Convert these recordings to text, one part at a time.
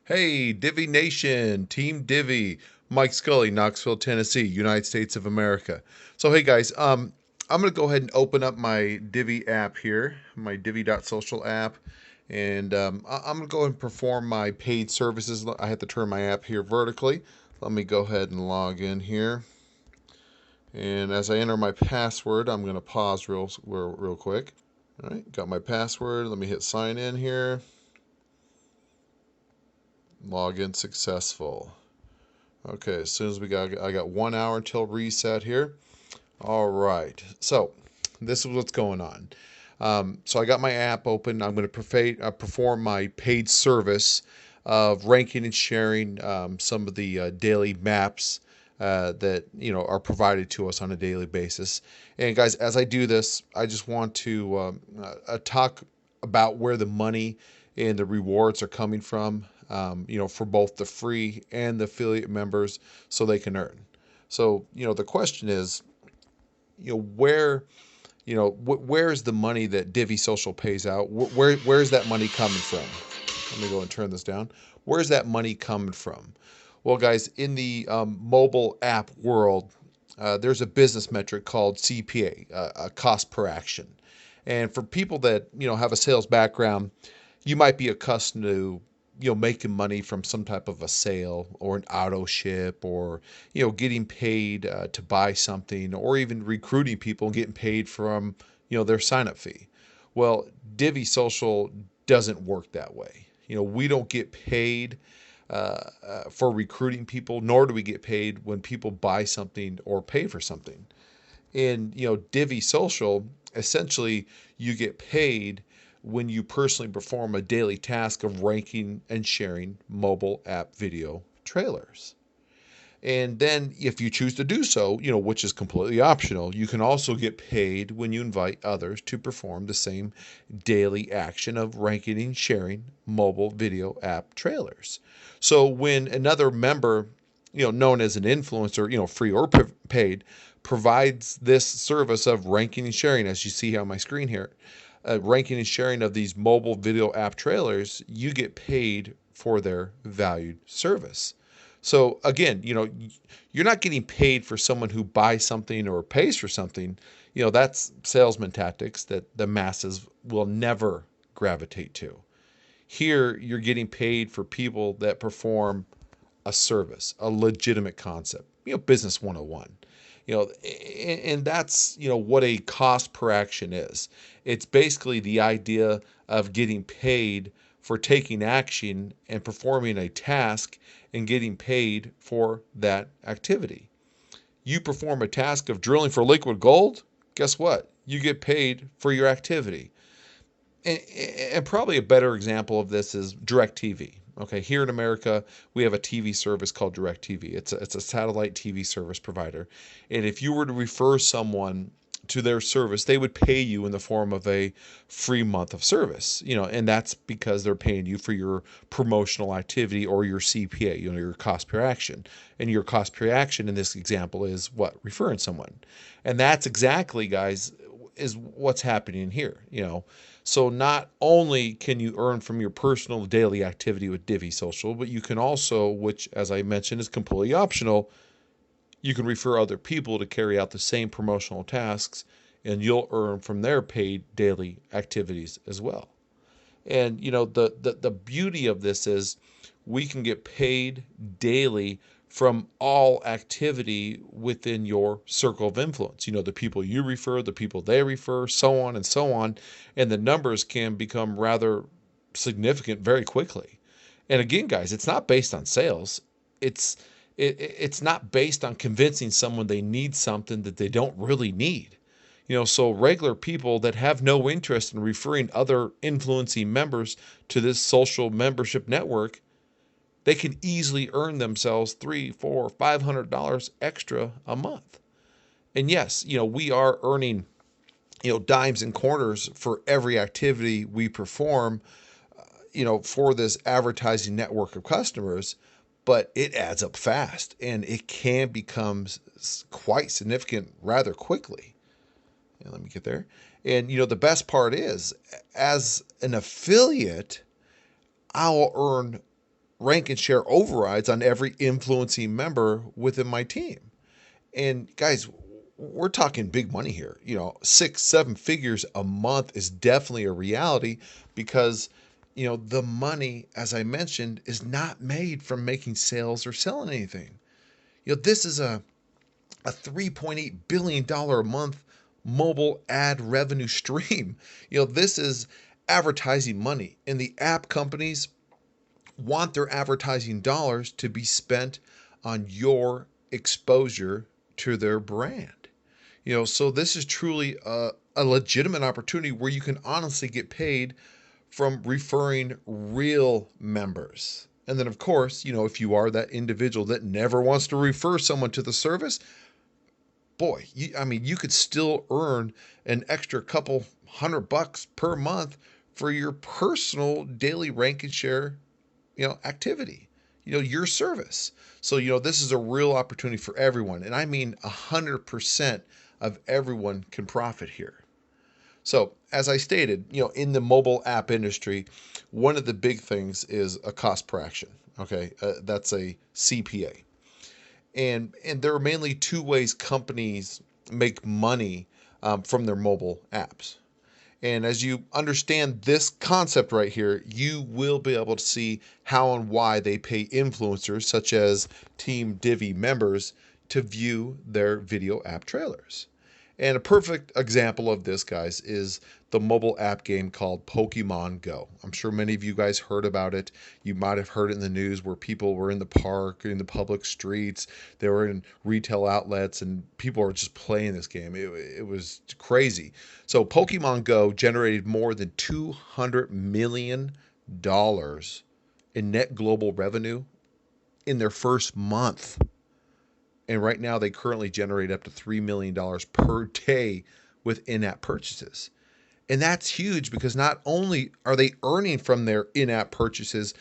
Hey, Divvee Nation, Team Divvee, Mike Scully, Knoxville, Tennessee, United States of America. So, hey guys, I'm gonna go ahead and open up my Divvee app here, my Divvee.social app, and I'm gonna go ahead and perform my paid services. I have to turn my app here vertically. Let me go ahead and log in here, and as I enter my password, I'm gonna pause real quick. All right, got my password. Let me hit sign in here. Login successful. Okay, as soon as I got 1 hour until reset here. All right, so this is what's going on. So I got my app open. I'm going to perform my paid service of ranking and sharing some of the daily maps that are provided to us on a daily basis. And guys, as I do this, I just want to talk about where the money and the rewards are coming from. For both the free and the affiliate members, so they can earn. So the question is, where where's the money that Divvee Social pays out? Where's that money coming from? Let me go and turn this down. Where's that money coming from? Well, guys, in the mobile app world, there's a business metric called CPA, a cost per action. And for people that have a sales background, you might be accustomed to making money from some type of a sale or an auto ship, or getting paid to buy something, or even recruiting people and getting paid from their sign up fee. Well, Divvy Social doesn't work that way. We don't get paid for recruiting people, nor do we get paid when people buy something or pay for something. In Divvy Social, essentially you get paid when you personally perform a daily task of ranking and sharing mobile app video trailers. And then if you choose to do so, which is completely optional, you can also get paid when you invite others to perform the same daily action of ranking and sharing mobile video app trailers. So when another member, known as an influencer, free or paid, provides this service of ranking and sharing, as you see here on my screen here, ranking and sharing of these mobile video app trailers, you get paid for their valued service. So again, you're not getting paid for someone who buys something or pays for something. That's salesman tactics that the masses will never gravitate to. Here, you're getting paid for people that perform a service, a legitimate concept, business 101. And that's, what a cost per action is. It's basically the idea of getting paid for taking action and performing a task and getting paid for that activity. You perform a task of drilling for liquid gold, guess what? You get paid for your activity. And probably a better example of this is DirecTV. Okay, here in America, we have a TV service called DirecTV. It's a satellite TV service provider. And if you were to refer someone to their service, they would pay you in the form of a free month of service. And that's because they're paying you for your promotional activity or your CPA, your cost per action. And your cost per action in this example is what? Referring someone. And that's exactly, guys, is what's happening here. So not only can you earn from your personal daily activity with Divvee Social, but you can also, which as I mentioned is completely optional, you can refer other people to carry out the same promotional tasks, and you'll earn from their paid daily activities as well. And the beauty of this is we can get paid daily from all activity within your circle of influence. The people you refer, the people they refer, so on and so on. And the numbers can become rather significant very quickly. And again, guys, it's not based on sales. It's not based on convincing someone they need something that they don't really need. So regular people that have no interest in referring other influencing members to this social membership network, they can easily earn themselves $300, $400, $500 extra a month. And yes, we are earning, dimes and quarters for every activity we perform, for this advertising network of customers, but it adds up fast and it can become quite significant rather quickly. And let me get there. And the best part is, as an affiliate, I'll earn rank and share overrides on every influencing member within my team. And guys, we're talking big money here. 6, 7 figures a month is definitely a reality because, the money, as I mentioned, is not made from making sales or selling anything. This is a $3.8 billion a month mobile ad revenue stream. This is advertising money, and the app companies want their advertising dollars to be spent on your exposure to their brand. So this is truly a legitimate opportunity where you can honestly get paid from referring real members. And then, of course, if you are that individual that never wants to refer someone to the service, boy, you could still earn an extra couple $100 per month for your personal daily rank and share, activity, your service. So, this is a real opportunity for everyone. And I mean, 100% of everyone can profit here. So, as I stated, in the mobile app industry, one of the big things is a cost per action. Okay, that's a CPA. And there are mainly two ways companies make money from their mobile apps. And as you understand this concept right here, you will be able to see how and why they pay influencers such as Team Divvee members to view their video app trailers. And a perfect example of this, guys, is the mobile app game called Pokemon Go. I'm sure many of you guys heard about it. You might have heard it in the news where people were in the park, in the public streets. They were in retail outlets, and people were just playing this game. It was crazy. So Pokemon Go generated more than $200 million in net global revenue in their first month. And right now, they currently generate up to $3 million per day with in-app purchases. And that's huge because not only are they earning from their in-app purchases,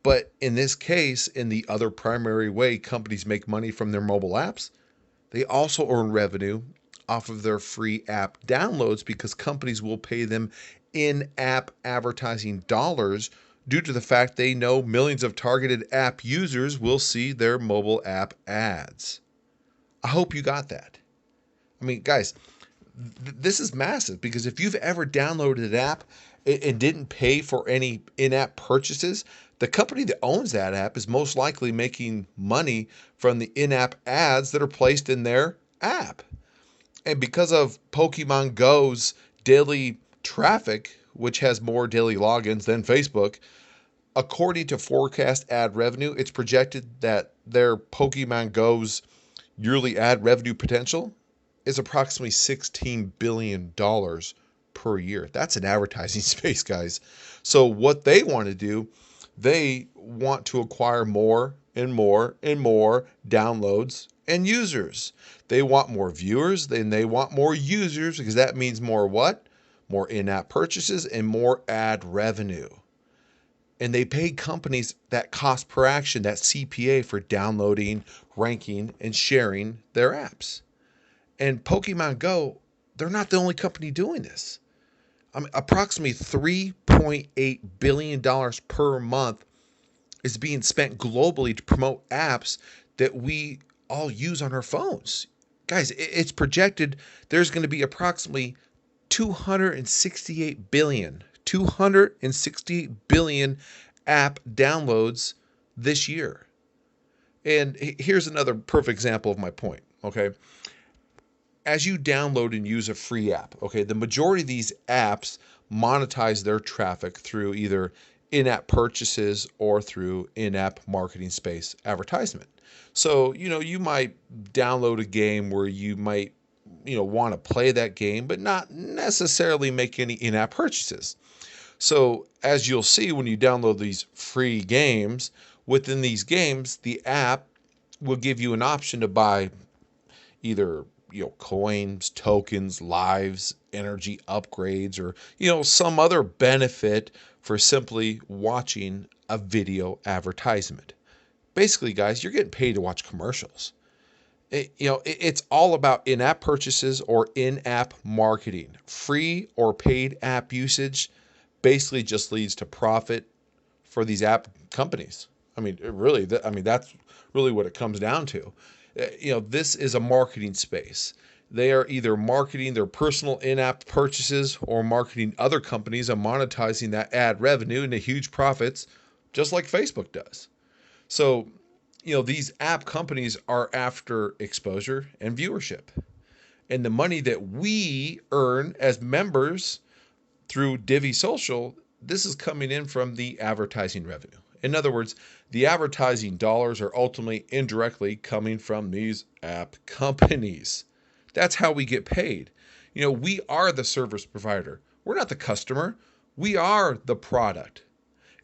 but in this case, in the other primary way companies make money from their mobile apps, they also earn revenue off of their free app downloads because companies will pay them in-app advertising dollars due to the fact they know millions of targeted app users will see their mobile app ads. I hope you got that. I mean, guys, this is massive because if you've ever downloaded an app and didn't pay for any in-app purchases, the company that owns that app is most likely making money from the in-app ads that are placed in their app. And because of Pokemon Go's daily traffic, which has more daily logins than Facebook, according to forecast ad revenue, it's projected that their Pokemon Go's yearly ad revenue potential is approximately $16 billion per year. That's an advertising space, guys. So what they want to do, they want to acquire more and more and more downloads and users. They want more viewers, then they want more users because that means more what? More in-app purchases and more ad revenue. And they pay companies that cost per action, that CPA, for downloading, ranking, and sharing their apps. And Pokemon Go, they're not the only company doing this. Approximately $3.8 billion per month is being spent globally to promote apps that we all use on our phones. Guys, it's projected there's going to be approximately 268 billion app downloads this year. And here's another perfect example of my point, okay? As you download and use a free app, okay, the majority of these apps monetize their traffic through either in-app purchases or through in-app marketing space advertisement. So, you might download a game where you might, want to play that game, but not necessarily make any in-app purchases. So as you'll see when you download these free games, within these games, the app will give you an option to buy either coins, tokens, lives, energy upgrades, or some other benefit for simply watching a video advertisement. Basically, guys, you're getting paid to watch commercials. It's all about in-app purchases or in-app marketing. Free or paid app usage basically just leads to profit for these app companies. I mean, that's really what it comes down to. This is a marketing space. They are either marketing their personal in-app purchases or marketing other companies and monetizing that ad revenue into huge profits, just like Facebook does. So, these app companies are after exposure and viewership. And the money that we earn as members through Divvee Social, this is coming in from the advertising revenue. In other words, the advertising dollars are ultimately indirectly coming from these app companies. That's how we get paid. We are the service provider. We're not the customer. We are the product.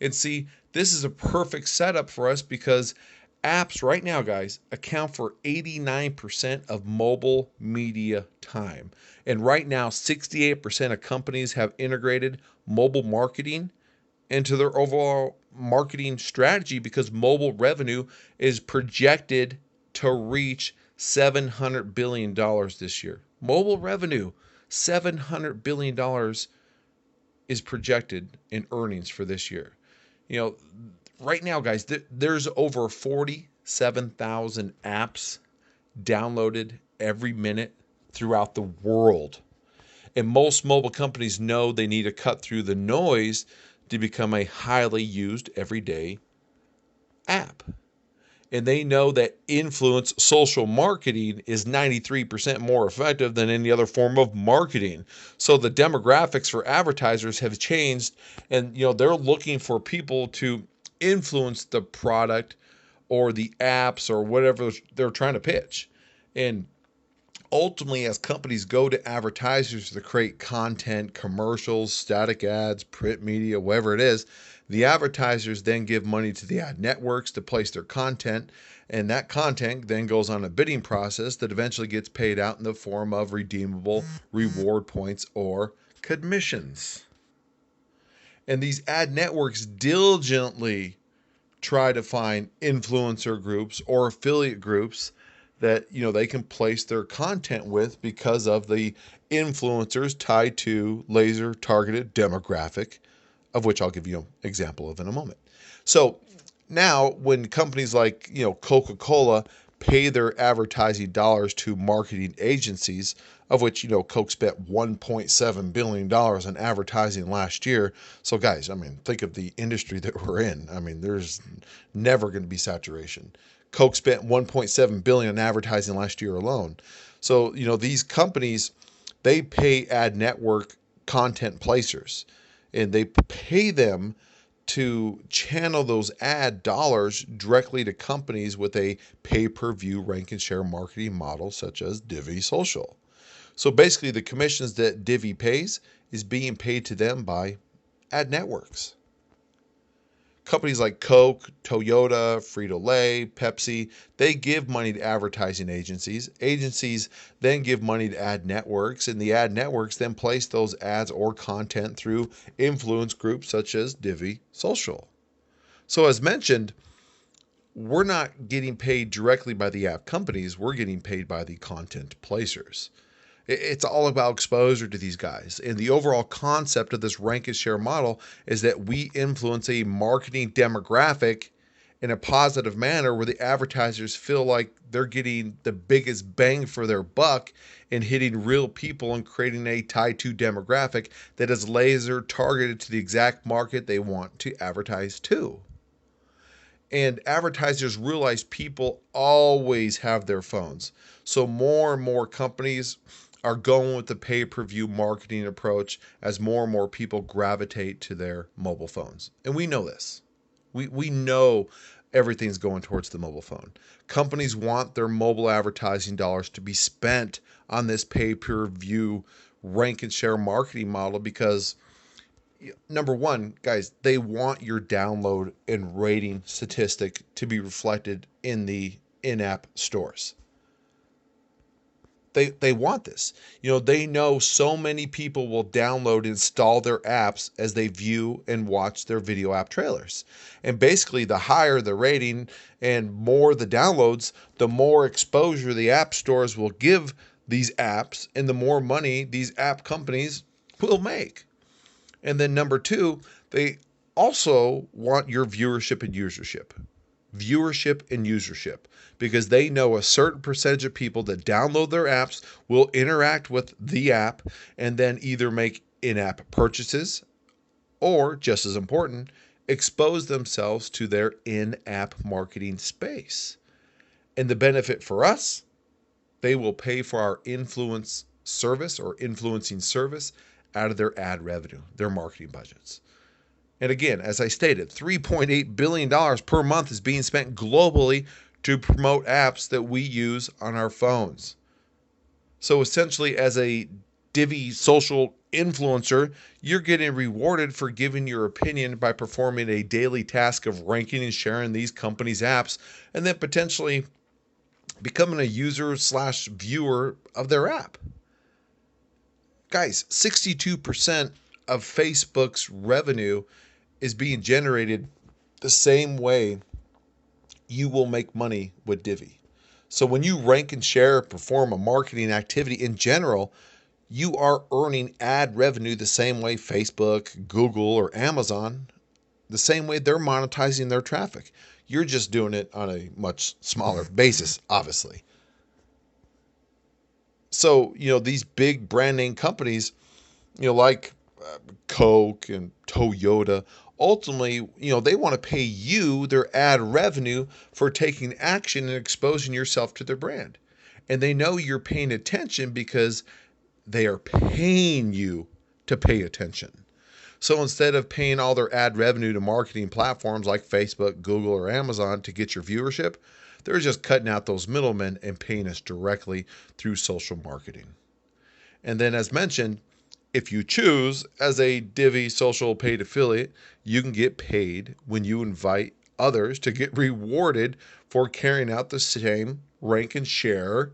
And see, this is a perfect setup for us because apps right now, guys, account for 89% of mobile media time. And right now, 68% of companies have integrated mobile marketing into their overall marketing strategy because mobile revenue is projected to reach $700 billion this year. Mobile revenue, $700 billion is projected in earnings for this year. Right now, guys, there's over 47,000 apps downloaded every minute throughout the world. And most mobile companies know they need to cut through the noise to become a highly used everyday app. And they know that influence social marketing is 93% more effective than any other form of marketing. So the demographics for advertisers have changed, and they're looking for people to influence the product or the apps or whatever they're trying to pitch. And ultimately, as companies go to advertisers to create content, commercials, static ads, print media, whatever it is, the advertisers then give money to the ad networks to place their content, and that content then goes on a bidding process that eventually gets paid out in the form of redeemable reward points or commissions. And these ad networks diligently try to find influencer groups or affiliate groups that they can place their content with because of the influencers tied to laser targeted demographic, of which I'll give you an example of in a moment. So now when companies like Coca-Cola pay their advertising dollars to marketing agencies, of which Coke spent $1.7 billion on advertising last year. So guys, think of the industry that we're in. There's never going to be saturation. Coke spent $1.7 billion on advertising last year alone. So these companies, they pay ad network content placers, and they pay them to channel those ad dollars directly to companies with a pay-per-view rank and share marketing model such as Divvee Social. So basically the commissions that Divvee pays is being paid to them by ad networks. Companies like Coke, Toyota, Frito-Lay, Pepsi, they give money to advertising agencies. Agencies then give money to ad networks, and the ad networks then place those ads or content through influence groups such as Divvee Social. So as mentioned, we're not getting paid directly by the app companies, we're getting paid by the content placers. It's all about exposure to these guys. And the overall concept of this rank and share model is that we influence a marketing demographic in a positive manner where the advertisers feel like they're getting the biggest bang for their buck in hitting real people and creating a tied to demographic that is laser targeted to the exact market they want to advertise to. And advertisers realize people always have their phones. So more and more companies are going with the pay-per-view marketing approach as more and more people gravitate to their mobile phones. And we know this. We know everything's going towards the mobile phone. Companies want their mobile advertising dollars to be spent on this pay-per-view rank and share marketing model because number one, guys, they want your download and rating statistic to be reflected in the in-app stores. They want this. They know so many people will download and install their apps as they view and watch their video app trailers. And basically, the higher the rating and more the downloads, the more exposure the app stores will give these apps and the more money these app companies will make. And then number two, they also want your viewership and usership. viewership and usership, because they know a certain percentage of people that download their apps will interact with the app and then either make in-app purchases or, just as important, expose themselves to their in-app marketing space. And the benefit for us, they will pay for our influence service or influencing service out of their ad revenue, their marketing budgets. And again, as I stated, $3.8 billion per month is being spent globally to promote apps that we use on our phones. So essentially, as a Divvee Social influencer, you're getting rewarded for giving your opinion by performing a daily task of ranking and sharing these companies' apps, and then potentially becoming a user/viewer of their app. Guys, 62% of Facebook's revenue is being generated the same way you will make money with Divvee. So when you rank and share, perform a marketing activity in general, you are earning ad revenue the same way Facebook, Google, or Amazon, the same way they're monetizing their traffic. You're just doing it on a much smaller basis, obviously. So, these big brand name companies, like Coke and Toyota, ultimately, they want to pay you their ad revenue for taking action and exposing yourself to their brand. And they know you're paying attention because they are paying you to pay attention. So instead of paying all their ad revenue to marketing platforms like Facebook, Google, or Amazon to get your viewership, they're just cutting out those middlemen and paying us directly through social marketing. And then, as mentioned, if you choose, as a Divvee Social paid affiliate, you can get paid when you invite others to get rewarded for carrying out the same rank and share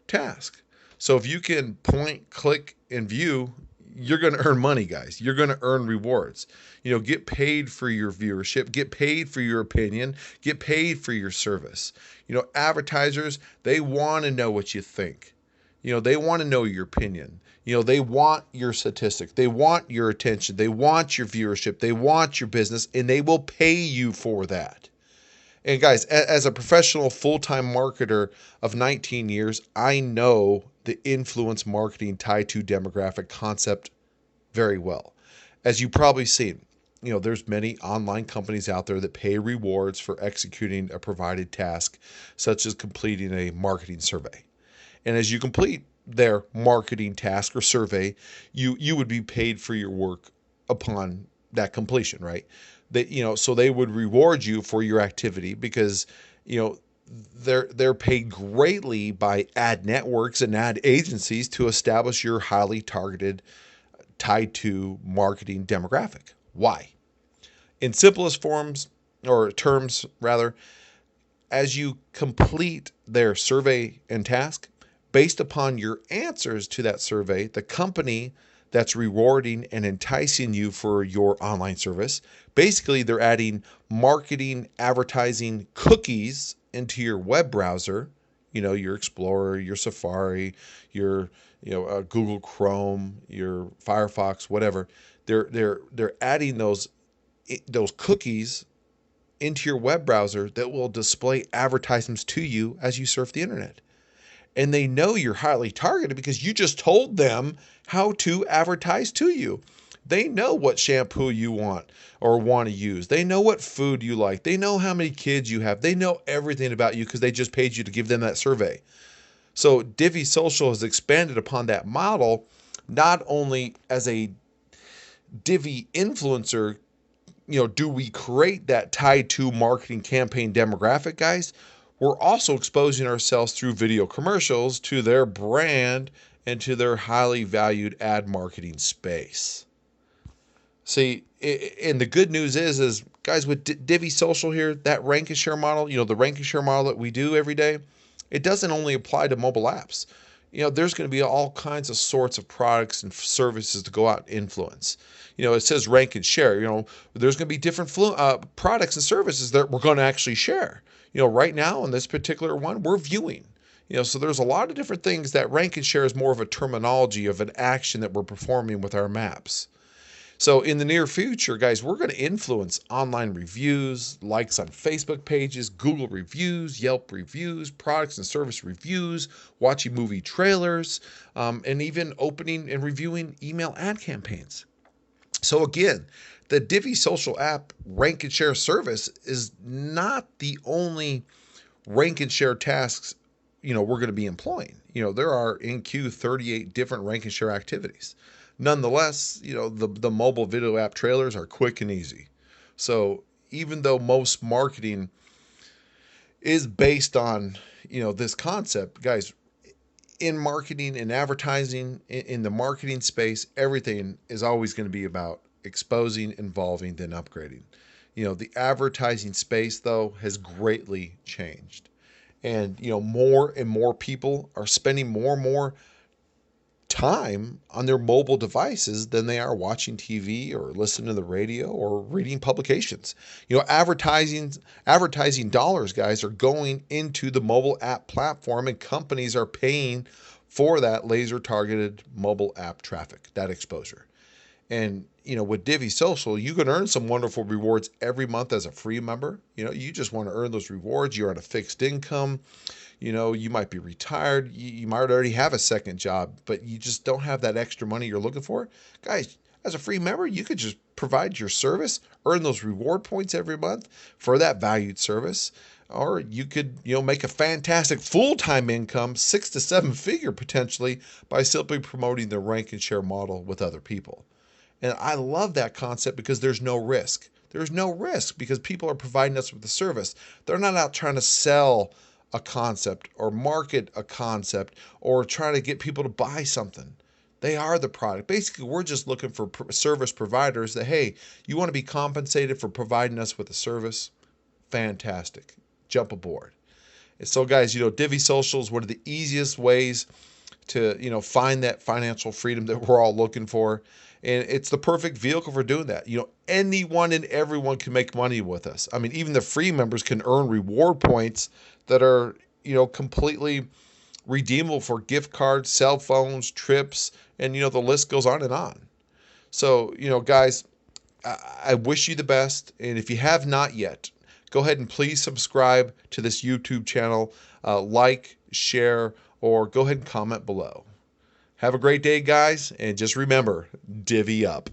task. So if you can point, click, and view, you're going to earn money, guys. You're going to earn rewards. Get paid for your viewership, get paid for your opinion, get paid for your service. Advertisers, they want to know what you think. They want to know your opinion. They want your statistics. They want your attention. They want your viewership. They want your business, and they will pay you for that. And guys, as a professional full-time marketer of 19 years, I know the influence marketing tied to demographic concept very well. As you've probably seen, there's many online companies out there that pay rewards for executing a provided task, such as completing a marketing survey. And as you complete their marketing task or survey, you would be paid for your work upon that completion, right? So they would reward you for your activity because, they're paid greatly by ad networks and ad agencies to establish your highly targeted, tied to marketing demographic. Why? In simplest forms or terms, rather, as you complete their survey and task, based upon your answers to that survey, the company that's rewarding and enticing you for your online service, basically they're adding marketing, advertising cookies into your web browser, your Explorer, your Safari, your Google Chrome, your Firefox, whatever. They're adding those cookies into your web browser that will display advertisements to you as you surf the internet. And they know you're highly targeted because you just told them how to advertise to you. They know what shampoo you want or want to use. They know what food you like. They know how many kids you have. They know everything about you because they just paid you to give them that survey. So Divvee Social has expanded upon that model, not only as a Divvee influencer, do we create that tied to marketing campaign demographic, guys? We're also exposing ourselves through video commercials to their brand and to their highly valued ad marketing space. See, and the good news is guys, with Divvee Social here, that rank and share model, the rank and share model that we do every day, it doesn't only apply to mobile apps. There's going to be all kinds of sorts of products and services to go out and influence. It says rank and share. There's going to be different products and services that we're going to actually share. Right now in this particular one, we're viewing. So there's a lot of different things that rank and share is more of a terminology of an action that we're performing with our maps. So in the near future, guys, we're going to influence online reviews, likes on Facebook pages, Google reviews, Yelp reviews, products and service reviews, watching movie trailers, and even opening and reviewing email ad campaigns. So again, the Divvee Social app rank and share service is not the only rank and share tasks we're going to be employing. There are in queue 38 different rank and share activities. Nonetheless, the mobile video app trailers are quick and easy. So even though most marketing is based on this concept, guys, in marketing and advertising, in the marketing space, everything is always going to be about exposing, involving, then upgrading. The advertising space, though, has greatly changed. And, more and more people are spending more and more time on their mobile devices than they are watching TV or listening to the radio or reading publications. Advertising dollars, guys, are going into the mobile app platform, and companies are paying for that laser targeted mobile app traffic, that exposure. And, with Divvee Social, you can earn some wonderful rewards every month as a free member. You just want to earn those rewards. You're on a fixed income. You might be retired. You might already have a second job, but you just don't have that extra money you're looking for. Guys, as a free member, you could just provide your service, earn those reward points every month for that valued service. Or you could, make a fantastic full-time income, 6 to 7 figure potentially, by simply promoting the rank and share model with other people. And I love that concept because there's no risk. There's no risk because people are providing us with the service. They're not out trying to sell a concept or market a concept or trying to get people to buy something. They are the product. Basically, we're just looking for service providers that, hey, you want to be compensated for providing us with a service? Fantastic. Jump aboard. And so, guys, Divvee Social is one of the easiest ways to, find that financial freedom that we're all looking for. And it's the perfect vehicle for doing that. Anyone and everyone can make money with us. I mean, even the free members can earn reward points that are, completely redeemable for gift cards, cell phones, trips, and, the list goes on and on. So, guys, I wish you the best. And if you have not yet, go ahead and please subscribe to this YouTube channel, like, share, or go ahead and comment below. Have a great day, guys, and just remember, divvy up.